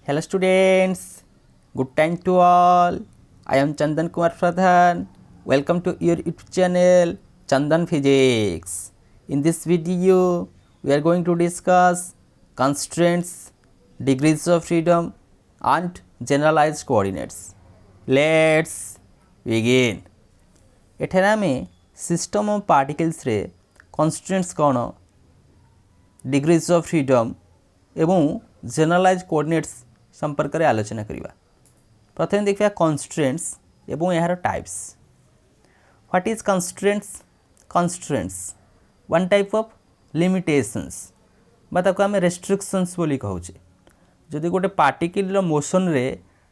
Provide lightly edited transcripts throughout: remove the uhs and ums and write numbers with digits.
Hello students, good time to all. I am Chandan Kumar Pradhan. Welcome to your YouTube channel Chandan Physics. In this video, we are going to discuss constraints, degrees of freedom and generalized coordinates. Let's begin. एठारे आमे system of particles रे constraints कौन degrees of freedom एवं generalise coordinates संपर्क में आलोचना करिबा। प्रथम देखिए कन्स्ट्रेंट्स एवं यार types. What is constraints? Constraints one type of limitations बा ताको आमे रेस्ट्रिक्शंस बोली कहूचे। जदि गोटे पार्टिकल मोशन रे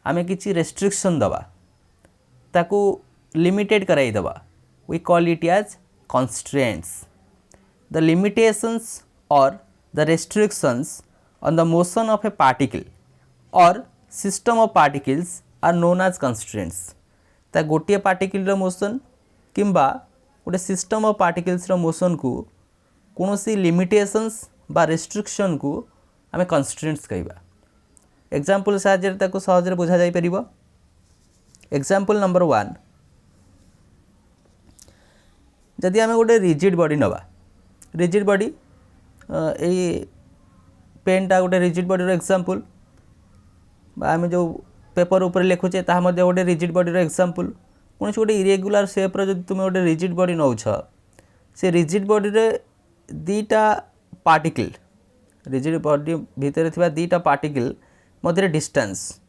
आमे किछि रेस्ट्रिक्शन दबा ताको लिमिटेड कराई दबा, we call it as constraints. The limitations or the restrictions on the motion of a particle or system of particles are known as constraints. ता गोटे पार्टिकल रो मोशन किंबा गोटे सिस्टम ऑफ पार्टिकल्स रो मोशन को कोनोसी लिमिटेशंस बा restriction को आमे कंस्ट्रेंट्स कहबा। एग्जांपल साहाय्य ताको सहज रे बुझा जाई परिबो। एग्जांपल नंबर 1, जदि आमे गोटे रिजिड बॉडी नवा, रिजिड बॉडी ए पेनटा गोटे रिजिड बॉडी रो एग्जांपल बा आमे जो पेपर ऊपर लिखुचे ता मध्ये गोटे रिजिड बॉडी रो एग्जांपल। कोनोसी गोटे इरेगुलर शेप रो जदि तुमे गोटे रिजिड बॉडी नउछ, से रिजिड बॉडी रे दीटा पार्टिकल, रिजिड बॉडी भीतर थिबा दीटा पार्टिकल मध्ये डिस्टेंस,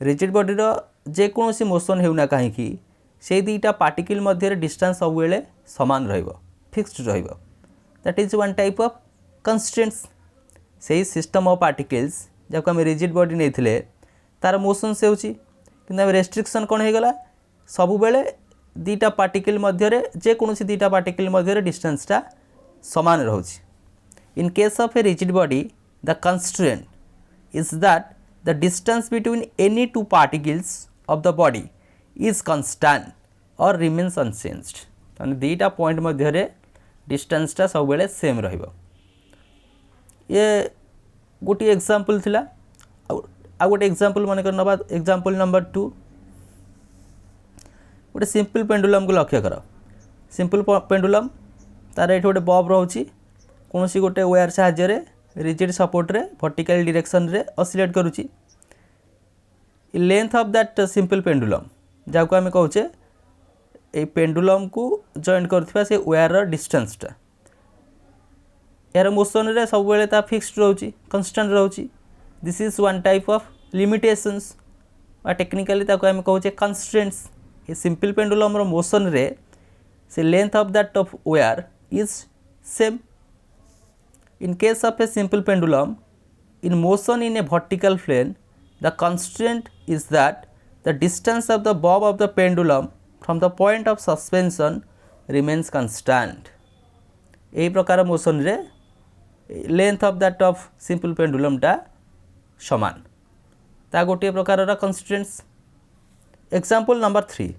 रिजिड बॉडी रो जे कोनोसी मोशन हेउना काहे कि से दीटा पार्टिकल मध्य डिस्टेंस सब बेले समान रहिबो, फिक्स्ड रहिबो। That is one type of constraints. से सिस्टम ऑफ पार्टिकल्स जब आम रिजिड बॉडी नहीं थिले तार मोशन से होची, किंतु रेस्ट्रिक्शन कौन हो गला, सब बेले दीटा पार्टिकल मध्य जे कोनोसी दीटा पार्टिकल मध्य डिस्टेंसटा समान रहउची। In case of a rigid body the constraint is that the distance between any two particles of the body is constant और रिमेन्स अनचेंज्ड। तो दीटा पॉइंट मध्य डिस्टेंसटा सब बेले सेम रहिबो। ये गोटे एग्जांपल थिला। आ गोटे एग्जांपल मन कर नबा। एग्जांपल नंबर 2, गोटे सिंपल पेंडुलम को लक्ष्य कर। सिंपल पेंडुलम तार एठी गोटे बॉब रहउची, कोनोसी गोटे वायर सहाय्य रे रिजिड सपोर्ट रे वर्टिकल डायरेक्शन रे ऑसिलेट करूची। Length of that simple pendulum जाको आमे कहूचे ए पेंडुलम को जॉइंट करथिबा से वायर डिस्टेंसटा, यार मोशन रे सब बेले ता फिक्स्ड रहउची, कांस्टेंट रहउची। This is one type of limitations बा टेक्निकली ताको आमे कहूचे कंस्ट्रेंट्स। ए सिंपल पेंडुलम रो मोशन रे से length of that of wire is same. In case of a simple pendulum in motion in a vertical plane the constraint is that the distance of the bob of the pendulum from the point of suspension remains constant. एही प्रकार motion रे length of that of simple pendulum टा समान, ता गोटे प्रकार रा constraints. Example number 3,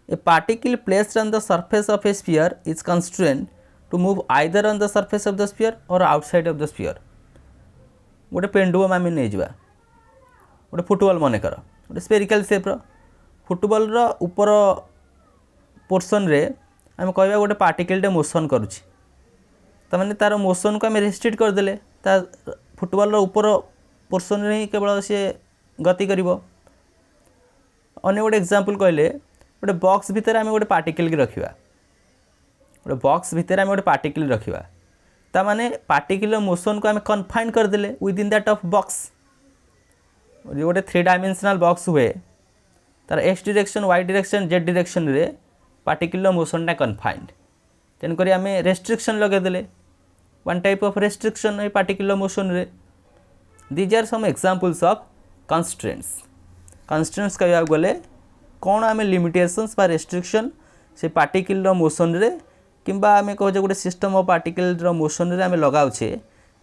a particle placed on the surface of a sphere is constrained to move either on the surface of the sphere or outside of the sphere. गोटे pendulum आम नहीं जा, गोटे फुटबॉल मन कर, गोटे स्पेरिकल शेप फुटबॉल रो ऊपर portion रे आम कहवा गोटे पार्टिकल मोशन करुच्ची, तमाने तार मोशन को आम रेस्ट्रिक्ट करदेले, ता फुटबॉल रो ऊपर पोर्शन रे केवल सी गति कर। अन्य गोटे एग्जांपल कहले गोटे बॉक्स भितर आम गोटे पार्टिकल की रखा, गोटे बॉक्स भितर आम गोटे पार्टिकल रखा, ता माने पार्टिकल मोशन को आम कन्फाइन करदेले within that of box. जो गोटे 3 डायमेंशनल बॉक्स हुए तार x direction, y direction, z direction रे पार्टिकल मोशनटा कन्फाइंड, तेणुक आम रेस्ट्रिक्शन लगेदेले, one type of restriction a particle motion रे। These are some examples of constraints. Constraints कहवा गले कौन आम लिमिटेशंस बा रेस्ट्रिक्शन से पार्टिकल मोशन रे किंबा आमे कहे गोटे सिस्टम ऑफ पार्टिकल रो मोशन रे आमे लगाउछे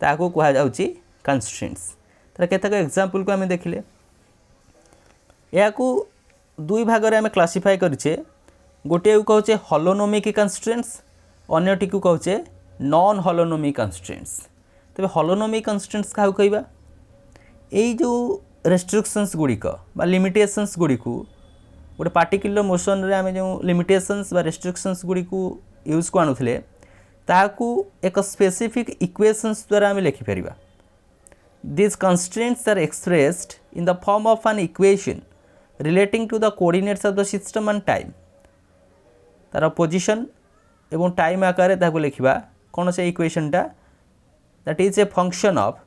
ताको कहा जाउची कंस्ट्रेंट्स। तार केतक एग्जांपल को आमे देखिले, या को दुई भाग रे आमे क्लासिफाई करिचे। गोटे को कहउचे हॉलोनोमिक कंस्ट्रेंट्स, अन्यटी को कहउचे नॉन हॉलोनोमिक कंस्ट्रेंट्स। तेज हॉलोनॉमिक कन्स्ट्रेंट्स क्या कहवा यही जो रेस्ट्रिक्शंस गुड़िक बा लिमिटेशंस गुड़ी को गोटे पार्टिकुलर मोशन रे आम जो लिमिटेशंस बा रेस्ट्रिक्शंस गुड़ी को यूज को आणुले ताकू एक स्पेसिफिक इक्वेशंस द्वारा आम लिखिपर These constraints are expressed in the form of an equation relating to the coordinates of the system and time. तार पोजिशन एवं टाइम आकार ताको लिखा कौन से इक्वेशन टा that is a function of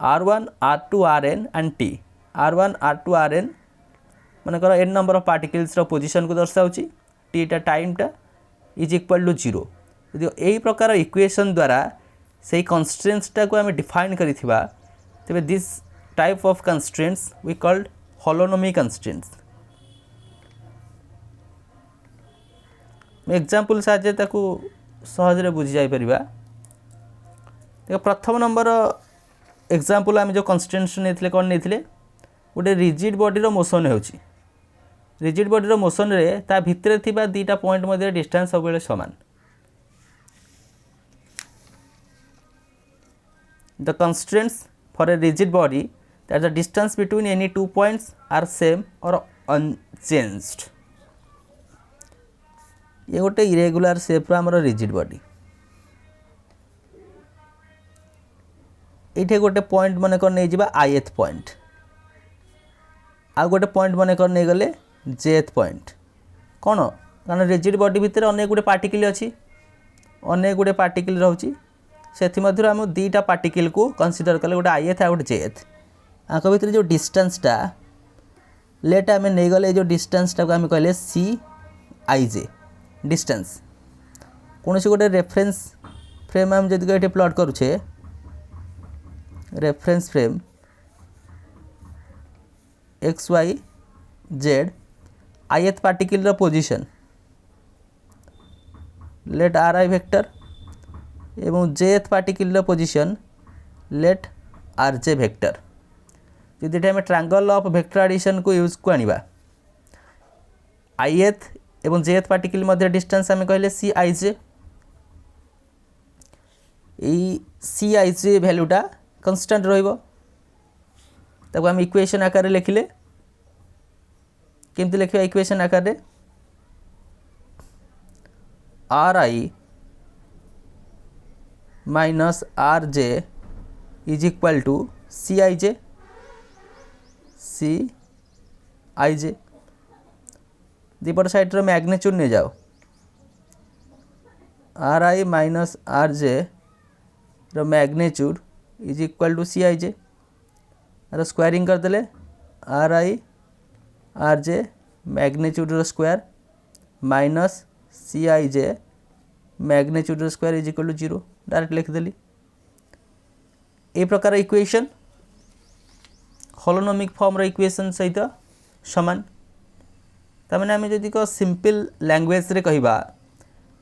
r1 r2 rn and t r1 r2 rn मानकर n number of particles रो पोजिशन को दर्शाऊँगी t टा टाइम टा इज इक्वल टू 0 यदि यही प्रकार इक्वेशन द्वारा से कन्स्ट्रेंट्स टा को आम डिफाइन करिथिबा तेबे this type of constraints we called holonomic constraints example साजे ताकू सहज रे बुझी जाई परिबा देखो प्रथम नंबर एग्जांपल आम जो कंस्ट्रेंट्स नेथिले कोन नेथिले गोटे रिजिड बॉडी रो मोशन होउची रिजिड बॉडी रो मोशन रे ता भितरे थिबा दीटा पॉइंट मध्ये डिस्टेंस सब बेले समान the constraints for a rigid body that the distance between any two points are same or unchanged. ये गोटे इरेगुलर शेप आमर रिजिड बॉडी ये गोटे पॉइंट मन कर नहीं जावा आईएथ पॉइंट आ गोटे पॉइंट मन कर नहीं गले जेथ पॉइंट कौन कारण रिजिड बॉडी भितर अनेक गुटे पार्टिकल अच्छी अनेक गुटे पार्टिकल रोचे से आम दीटा पार्टिकल को कंसीडर कले गोटे आईएथ आ गोटे जेथ आंक भितर जो डिस्टेंसटा लेट आम नहीं गले जो डिस्टेंसटा को आम कहले सी आई जे डिस्टेंस कौन सी गोटे रेफरेंस फ्रेम आम जदि ये प्लॉट करुचे reference frame x Y z ith particle position let r i vector एवं jth particle position let r j vector जदि आम ट्रायंगल ऑफ वेक्टर एडिशन को यूज को आनिबा आईएथ एवं जेथ पार्टिकल मध्य डिस्टेंस आम कहले सी i J C i J भैल्यूटा constant रहिबो ताको आम इक्वेशन आकार लिखिले केमती लिखिबा इक्वेशन आकार रे r i minus r j is equal to c i j दीपट साइड मैग्नीट्यूड नहीं जाओ r i minus r j magnitude is equal to c i j squaring करदे r i r j magnitude square minus c i j magnitude square is equal to 0 direct लिखिदेली ए प्रकार equation holonomic form रो equation सहित समान तमें आम जदि सिंपल लैंग्वेज रे कहबा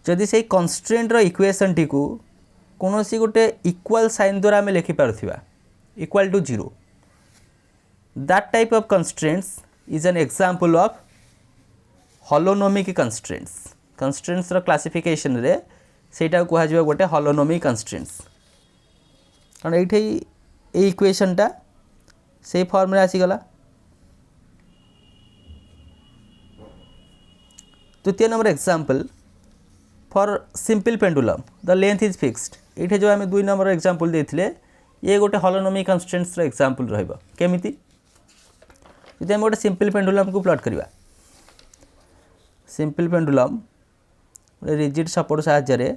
जदि से कन्स्ट्रेंट रो इक्वेशन टी को कौन सी गोटे इक्वल साइन द्वारा आम लिखि पारुथिबा equal to 0 that type of constraints is an example of holonomic constraints रो क्लासिफिकेशन रे सेटा कह गोटे हॉलोनॉमिक कंस्ट्रेंट्स कारण ये इक्वेशनटा से फॉर्म रे आसीगला द्वितीय number example for simple pendulum the length is fixed ये जो आम 2 नंबर एग्जांपल देथिले ये गोटे हॉलोनॉमिक कंस्ट्रेंट्स रो एग्जांपल रहइबो केमिति यदि हम गोटे सिंपल पेंडुलम को प्लॉट करवा सिंपल पेंडुलम रिजिड सपोर्ट साहाय्य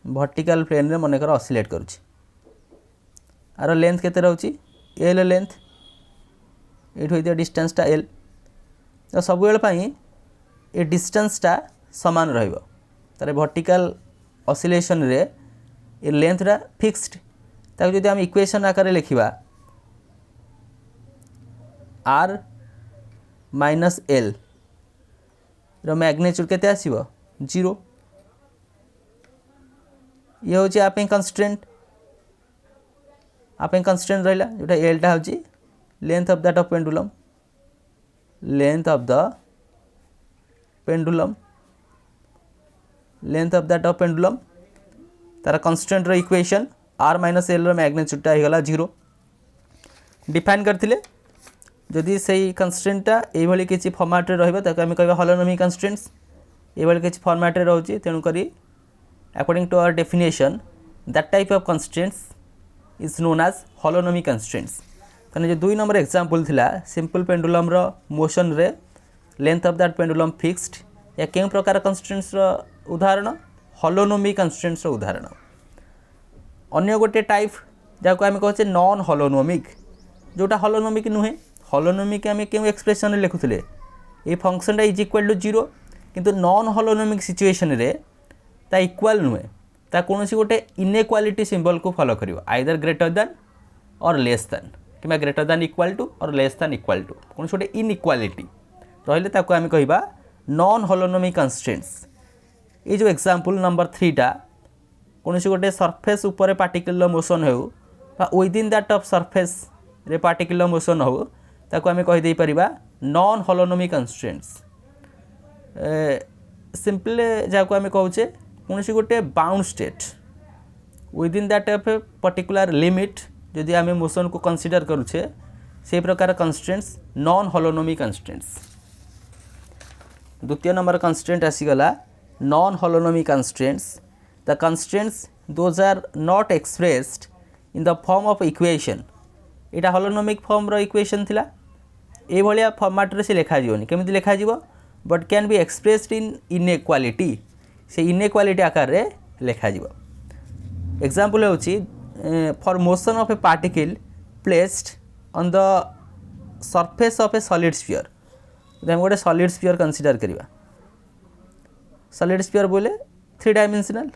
वर्टिकल प्लेन रे मनकर ऑसिलेट करुच्ची आर लेंथ केते रहउची एल लेंथ ये डिस्टेंसटा एल तो सब ये डिस्टेंसटा समान रहिबो तारे वर्टिकल ऑसिलेशन रे ये लेंथटा फिक्स्ड ताको जदि हम इक्वेशन आकार लिखिबा आर माइनस एल रो मैग्नीट्यूड केते आसीबो 0 ये हूँ आप कंस्ट्रेंट रहा जोटा एलटा हूँ length of that of pendulum length of that of pendulum तार कन्स्टेंट रो इक्वेशन r माइनस एल मैग्नीट्यूडटा होगा 0 डिफाइन करथिले जदि सही कन्स्टेंटटा एभली किछि फॉर्मेट रे रहबो ताको हम कहबा हॉलोनॉमिक कन्स्टेंट्स एभली किछि फॉर्मेट रे रहउची तेनु करी according to our definition that type of constants is known as holonomic constants तने जो 2 नंबर एग्जांपल थिला सिंपल पेंडुलम रो मोशन रे length of that pendulum fixed या केउ प्रकार कन्स्टेंट्स रो उदाहरण हॉलोनॉमिक कन्स्टेंट्स रो उदाहरण अन्य गोटे टाइप जाको आम कहचे नॉन हॉलोनॉमिक जोटा हॉलोनॉमिक नुहे हॉलोनॉमिक आम क्यों एक्सप्रेशन लिखुले ये फंक्शनटा इज इक्वल टू 0 किंतु नॉन हॉलोनॉमिक सिचुएशन रे ता इक्वल नुहे ता कोनोसी गोटे इनइक्वालिटी सिंबल को फॉलो करिवो either greater than or less than किबा greater than equal to or less than equal to कोनोसी गोटे इनइक्वालिटी रहले ताको आम कहिबा नॉन हॉलोनॉमिक कन्स्ट्रेंट्स ये जो एग्जांपल नंबर 3 टा कोनोसी गोटे सरफेस ऊपर पार्टिकल मोशन हो बा विदिन दैट ऑफ सरफेस रे पार्टिकल मोशन हो ताको आम कहि दे परिबा नॉन हॉलोनॉमिक कन्स्ट्रेंट्स सिंपल जाको आम कहूचे कोनोसी गोटे bound state within that of a particular limit जदि आम मोशन को कंसीडर करूचे से प्रकार कन्स्ट्रेंट्स नॉन हॉलोनॉमिक कन्स्ट्रेंट्स द्वितीय नंबर कन्स्ट्रेंट आसीगला non holonomic constraints the constraints those are not expressed in the form of equation एटा हॉलोनॉमिक फॉर्म रो इक्वेशन थिला ए भलिया फॉर्मेट रे से लिखा जीवनी केमिति लिखा जीवो but can be expressed in inequality से इनइक्वालिटी आकार रे लिखा जीवो एग्जांपल होची for motion of a particle placed on the surface of a solid sphere हम गोटे सॉलिड स्फीयर कंसीडर करिवा सॉलिड स्फीयर बोले 3 डायमेंशनल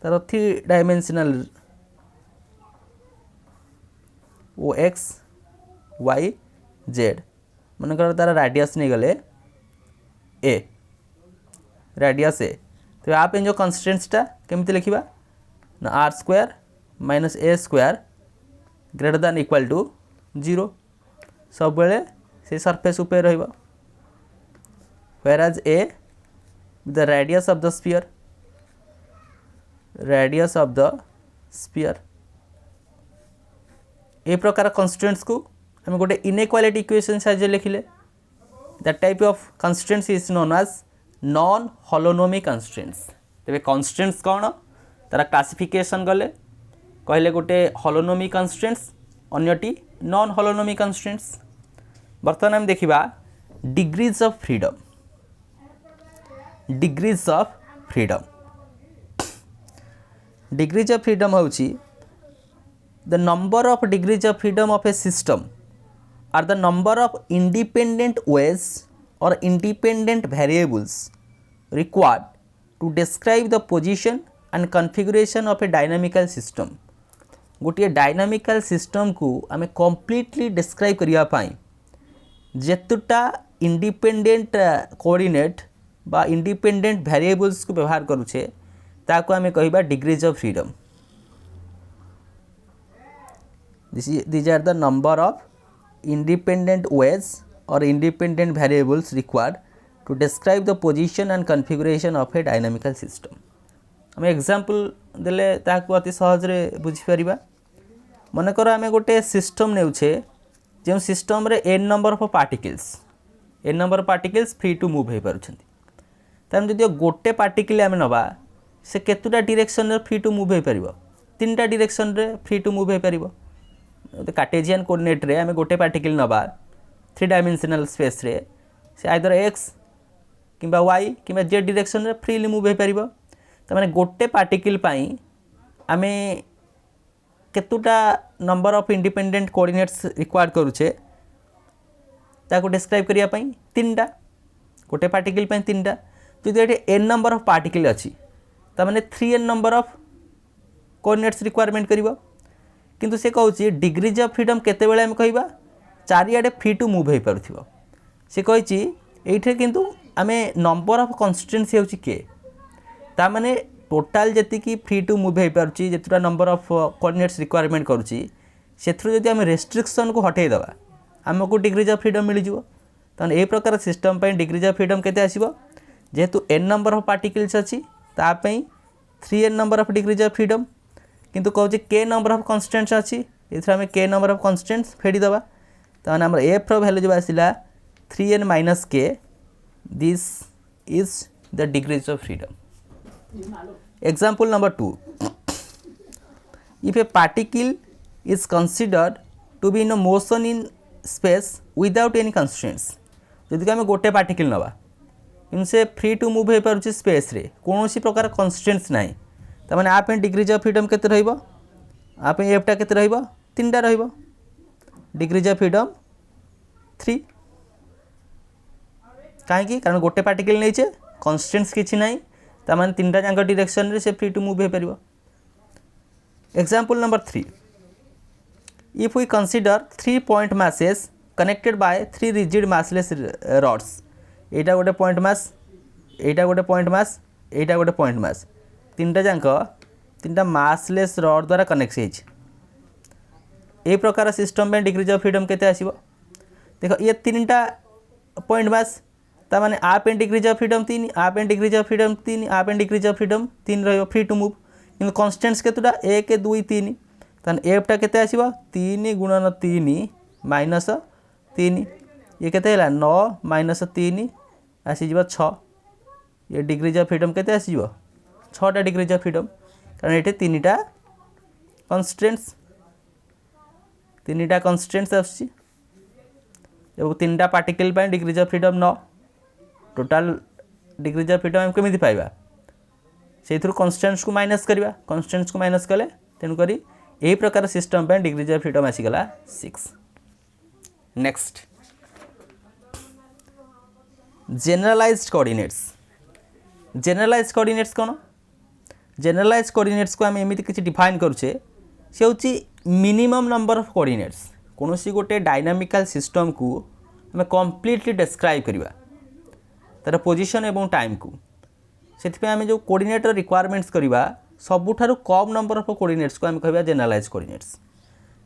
तार 3 dimensional O X Y Z मनकर तार रेडियस नहीं गले ए रेडियस ए तो आप जो कन्स्ट्रेंट्सटा केमती लिखा ना r square minus a square greater than equal to 0 सब बेले से सरफेस ऊपर रहिबा whereas a the radius of the sphere ए प्रकार कन्स्ट्रेंट्स को हम गोटे इनइक्वालिटी इक्वेशन साहाय्य लिखिले that type of constraints is known as non holonomic constraints तेरे कन्स्ट्रेंट्स कौन तारा क्लासिफिकेशन गले कहले गोटे हॉलोनॉमिक कन्स्ट्रेंट्स अन्यटी नॉन हॉलोनॉमिक कन्स्ट्रेंट्स बर्तमान हम देखिबा degrees of freedom degrees of freedom होची the number of degrees of freedom of a system are the number of independent ways or independent variables required to describe the position and configuration of a dynamical system गोटे dynamical system को आम completely describe करिया पाई जेतुटा independent coordinate बा independent variables को व्यवहार करूछे ताको आम कहिबा degrees of freedom these are the number of independent ways or independent variables required to describe the position and configuration of a dynamical system हम एग्जांपल देले ताकू अति सहज रे बुझी परिबा मन कर आमे गोटे सिस्टम नेउछे जे सिस्टम रे n number of particles free to move हे पारुछंती तम जदि गोटे पार्टिकल आमे नबा से केतुटा डायरेक्शन रे फ्री टू मूव हे परिबो 3टा डायरेक्शन रे फ्री टू मूव हे परिबो कार्टेशियन कोऑर्डिनेट रे आमे गोटे पार्टिकल नबा 3 डायमेंशनल स्पेस रे से आइदर x किंबा y किंबा z डायरेक्शन रे फ्रीली मूव हे परिबो त माने गोटे पार्टिकल पाई आमे केतुटा number of independent coordinates required करूचे ताको डिस्क्राइब करिया पई 3टा गोटे पार्टिकल पई 3टा जदि एटे n नंबर ऑफ पार्टिकल अछि त माने 3n number of coordinates requirement करिवो किंतु से कहूँ डिग्रीज ऑफ फ्रीडम केते बेले हम कहिबा चारिआडे फ्री टू मूव हो पारुथिबो से कहिछि एठे किंतु आमे नंबर ऑफ कन्स्ट्रेंट्स हेउछि के ता माने टोटल जति की फ्री टू मूव हो पारुछि जेतुरा नंबर ऑफ कोऑर्डिनेट्स रिक्वायरमेंट करूछि सेथरु जदि आमे रेस्ट्रिक्शन को हटै दबा हमको डिग्रीज ऑफ फ्रीडम मिल जिवो तन ए प्रकार सिस्टम पई डिग्रीज ऑफ फ्रीडम केते आसीबो जेतु n नंबर ऑफ पार्टिकल्स अछि ता पई 3n number of degrees of freedom किंतु कहूँ k नंबर ऑफ कन्स्टेंट्स अच्छी ये आम k नंबर ऑफ कन्स्टेंट्स फेड़ी दबा तो आम एफ रैल्यू जो आसला 3n minus k this is the degrees of freedom. Example number 2 if a particle is considered to be in motion in space without any constraints जदि आम गोटे पार्टिकल नवा कि से फ्री टू मूव हो पारे स्पेस रे कौन प्रकार कंस्ट्रेंट्स ना तो मैंने आप डिग्रीज ऑफ फ्रीडम के आप एफटा के 3टा रहिबो डिग्रीज ऑफ फ्रीडम 3 कहीं कारण गोटे पार्टिकल नहीं कंस्ट्रेंट्स किसी ना तो मैंने 3टा जाक डायरेक्शन रे से फ्री टू मूव हो पार। Example number 3 if we consider 3 point masses connected by 3 rigid massless rods एटा गोटे पॉइंट मास एटा गोटे पॉइंट मास एटा गोटे पॉइंट मास 3टा जाक 3टा मासलेस रड द्वारा कनेक्ट ए प्रकार सिस्टम में डिग्रीज ऑफ फ्रीडम केते आसीबो देखो ये 3टा पॉइंट मास ता माने आप एंड डिग्रीज ऑफ फ्रीडम 3 आप एंड डिग्रीज ऑफ फ्रीडम 3 आप एंड डिग्रीज ऑफ फ्रीडम 3 रहिबो फ्री टू मूव किंतु कांस्टेंट्स केतुटा 1 2 3 तन एफटा केते आसीबो 3 गुणन 3 माइनस 3 ये केते हैला 9 माइनस 3 आसी जीव 6 ये डिग्रीज ऑफ फ्रीडम केते आसी जीव 6टा डिग्रीज ऑफ फ्रीडम कारण ये 3टा कंस्ट्रेंट्स आसी जब 3टा पार्टिकल पे degrees of freedom 9 total degrees of freedom केमिति पाइबा से कंस्टेंट्स को माइनस करवा कंस्टेंट्स को माइनस कले तेणुक यही प्रकार सिस्टम पे डिग्रीज ऑफ फ्रीडम आसीगला 6। Next generalized coordinates. Generalized coordinates कौन जनरलाइज्ड कोऑर्डिनेट्स को आम एमती किसी डिफाइन करुचे से हूँ मिनिमम नंबर ऑफ कोऑर्डिनेट्स कौन सी गोटे डायनामिकल सिस्टम को आम कंप्लीटली डिस्क्राइब करवा तार पोजीशन एवं टाइम को से आम जो कोऑर्डिनेटर रिक्वायरमेंट्स करवा सबुठारु कम नंबर ऑफ कोऑर्डिनेट्स को आम कहबा generalized coordinates.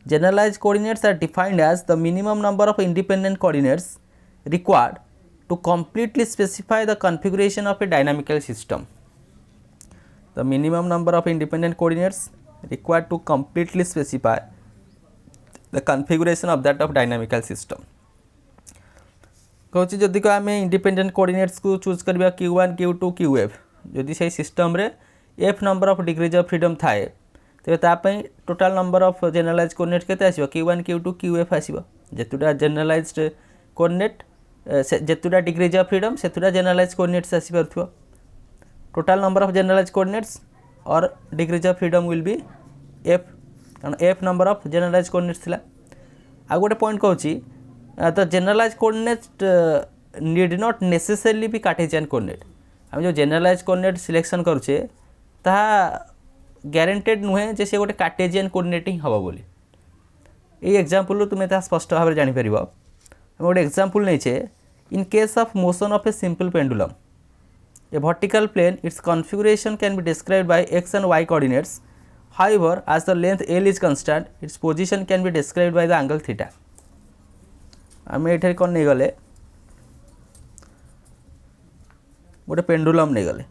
Generalized coordinates are defined as the minimum number of independent coordinates required to completely specify the configuration of a dynamical system. The minimum number of independent coordinates required to completely specify the configuration of that of dynamical system. कहूँ जदि को आम independent coordinates को choose करवा Q1 Q2 QF जदि से system रे F number of degrees of freedom थाए तेरे तापई total number of generalized coordinate केते आसीबो Q1 Q2 QF आसीबो जेतुटा जनरलाइज्ड कोऑर्डिनेट जेतुटा डिग्रीज ऑफ फ्रीडम सेतुटा जनरलाइज्ड कोऑर्डिनेट्स आसी परथुवा total number of generalized coordinates और degrees of freedom will be F कारण F number of generalized coordinates थिला। आ गोटे पॉइंट कहूँ तो generalized coordinate need not necessarily be Cartesian coordinate हम जो जनरलाइज्ड कोऑर्डिनेट सिलेक्शन करुचे ताहा ग्यारंटेड नुहे जे से गोटे कार्टेशियन कोऑर्डिनेट ही हबो बोली ए एग्जांपल तुमे ता स्पष्ट भाव जानि परिबो। हम गोटे एग्जांपल नहीं in case of motion of a simple pendulum a vertical plane its configuration can be described by x and y coordinates however as the length l is constant its position can be described by the angle theta। आम ये कौन नहीं गले गोटे pendulum नहीं गले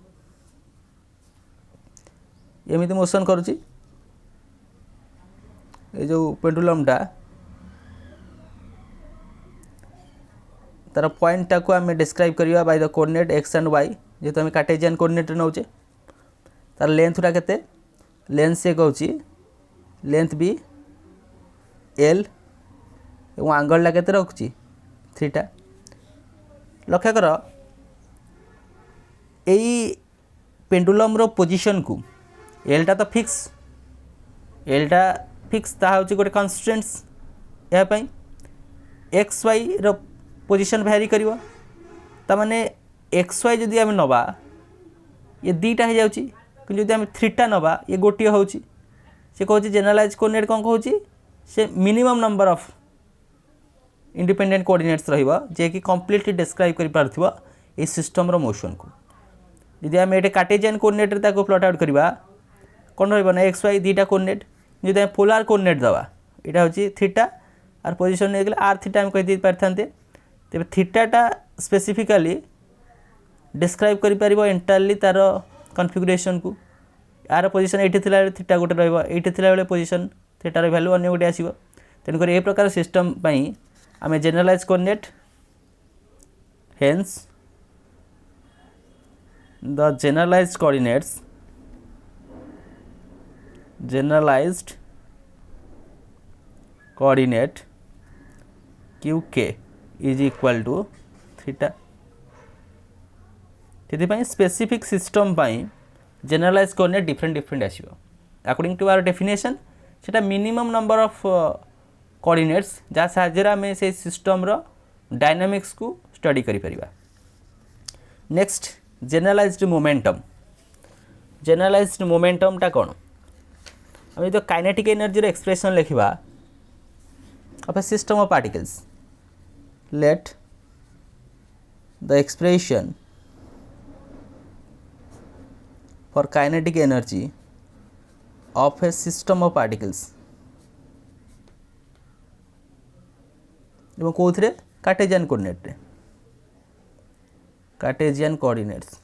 एमती motion करुच्ची ये जो पेंडुलमटा तार पॉइंटा को आम डिस्क्राइब करवा by the coordinate x and y जेहेतु आम कार्टेशियन कोऑर्डिनेट नौचे तार लेंथटा केते लेंथ से कहूँ लेंथ भी l और आंगलटा केते रखुची 3टा। लक्ष्य कर यही पेंडुलम रो पोजीशन को एलटा तो एलटा फिक्स ता हूँ गोटे कन्स्ट्रेंट्स यापाई एक्स वाई रो पोजीशन भैरी करिवो ता माने एक्स वाई जदि आम नवा ये दीटा हो जाउची कि जदि आम 3टा नवा ये गोटे होउची से कहूँ जनरलाइज कोऑर्डिनेट कौन कहूँ से minimum number of independent coordinates रहिबा जे कि कंप्लीटली डिस्क्राइब करि पारथिबो ए सिस्टम रो मोशन को जदि आम एटे कार्टेशियन कोऑर्डिनेट रे ताको प्लॉट आउट करबा कौन रहिबो ना एक्स वाई दीटा कोऑर्डिनेट जदि आम पोलार कोऑर्डिनेट दवा एटा होची थीटा आर पोजीशन ने गेले आर थीटा हम कहि दे पारथांते तेबे थीटाटा स्पेसिफिकली डिस्क्राइब करि पारिबो एंटायरली तार कॉन्फ़िगरेशन को यार पोजिशन ये थीटा गोटे रही पोजिशन थीटार भैल्यू अन्य गोटे आसो। तेणुक ये प्रकार सिस्टम आम generalize coordinate hence the generalized coordinate qk is equal to theta। से specific system generalize coordinate different आसो अकॉर्डिंग टू आवर डेफिनेशन सेटा मिनिमम नंबर ऑफ कोऑर्डिनेट्स जहाँ साहाय्य आम से सिस्टम रो डायनामिक्स को स्टडी करि परिबा। नेक्स्ट जेनरलाइज्ड मोमेंटम टा कौन आम जो काइनेटिक एनर्जी एक्सप्रेशन लिखा of a system of particles, let the expression for kinetic energy of a system of particles एवं कौन कार्टेशियन कोऑर्डिनेट्स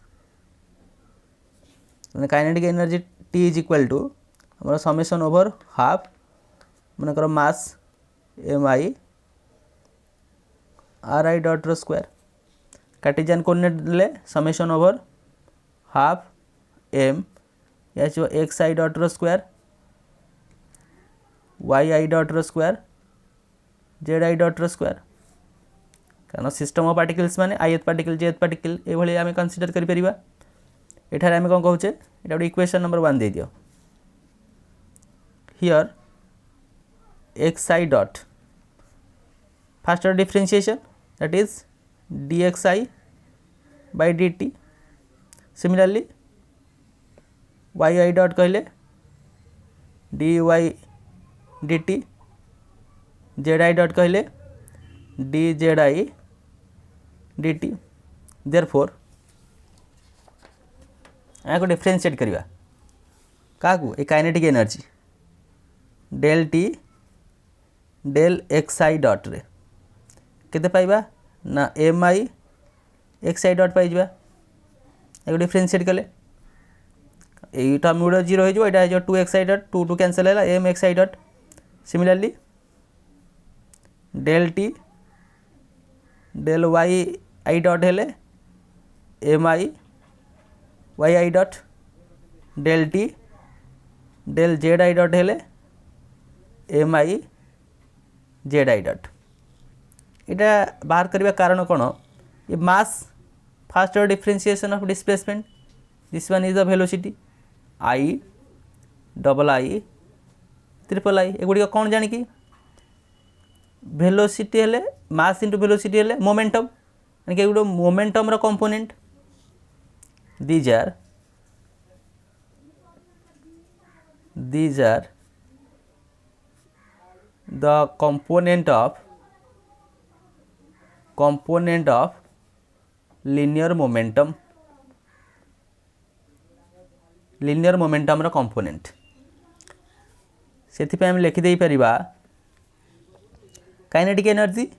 मैंने kinetic energy T is equal to हमारा समेसन ओवर हाफ मनकर मास mi ri डॉट रो square Cartesian coordinate ले summation over half m या xi dot रो square yi dot रो स्क्वायर zi डॉट रो स्क्वायर कारण सिस्टम ऑफ पार्टिकल्स माने ith पार्टिकल jth पार्टिकल ए भली आमे कंसीडर करि परिबा। एठारे आमे कोन कहूचे एटा गोटे इक्वेशन नंबर 1 दे दियो here xi dot first order differentiation that is dxi by dt similarly yi dot कहले dy dt zi dot कहले dzi dt therefore को डिफरेंशिएट करवा क्या ए kinetic energy del T del xi dot रे केते पाइबा ना mi xi डॉट पाइबा एगो डिफरेंशिएट कले एटा मूड 0 हो जो एटा हो 2xi डॉट 2 2 कैंसिल हैला m xi dot similarly del T del yi dot हेले mi yi dot del T del zi dot हेले mi zi डॉट इटा बाहर करबा कारण कोन ये mass first order differentiation of displacement this one is the velocity i double i triple i एगुडी कोन जानि कि वेलोसिटी हेले मास इनटू वेलोसिटी हेले मोमेंटम यानी कि एगुडो मोमेंटम रो component these are the component of linear momentum रो कंपोनेंट से हम लिखि दे परिबा kinetic energy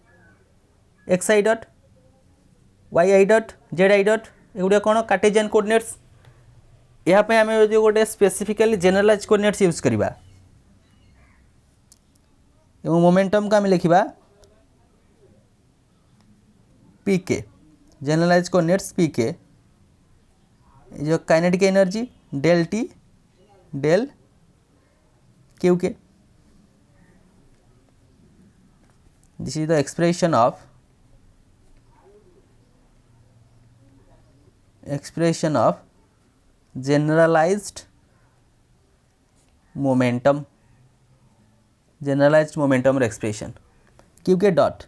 xi dot yi dot zi dot एगुड़ा कौन कार्टेशियन कोऑर्डिनेट्स यहाँ आम जो गोटे स्पेसिफिकली जेनरलाइज कोऑर्डिनेट्स यूज करवा एवं मोमेंटम को आम लिखा pk जेनरलाइज कोऑर्डिनेट्स pk जो kinetic energy del T del qk this is the expression of generalized momentum expression qk dot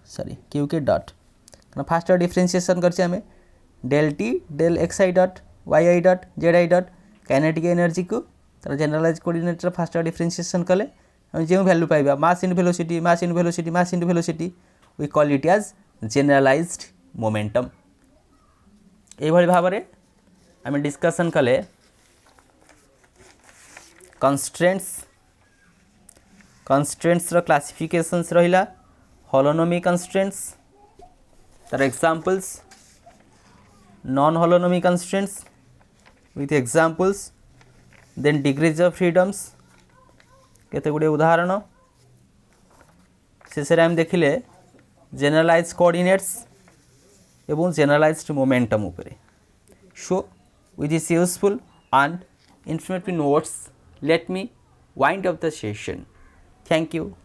first differentiation कर del T del xi dot yi dot zi dot kinetic energy को तर generalise coordinate fast differentiation कले हम जो value पाइबा mass in velocity we call it as generalized momentum. ये भाव में आम डिस्कशन कले कंस्ट्रेंट्स रो क्लासिफिकेशंस रहिला हॉलोनोमिक कंस्ट्रेंट्स तार examples non holonomic constraints with examples then degrees of freedoms केते गुड़े उदाहरण शेष आम देखिले जेनरलाइज कोऑर्डिनेट्स एवं जेनरलाइज्ड मोमेंटम उपरे सो with this useful and informative notes let me wind up the session. Thank you.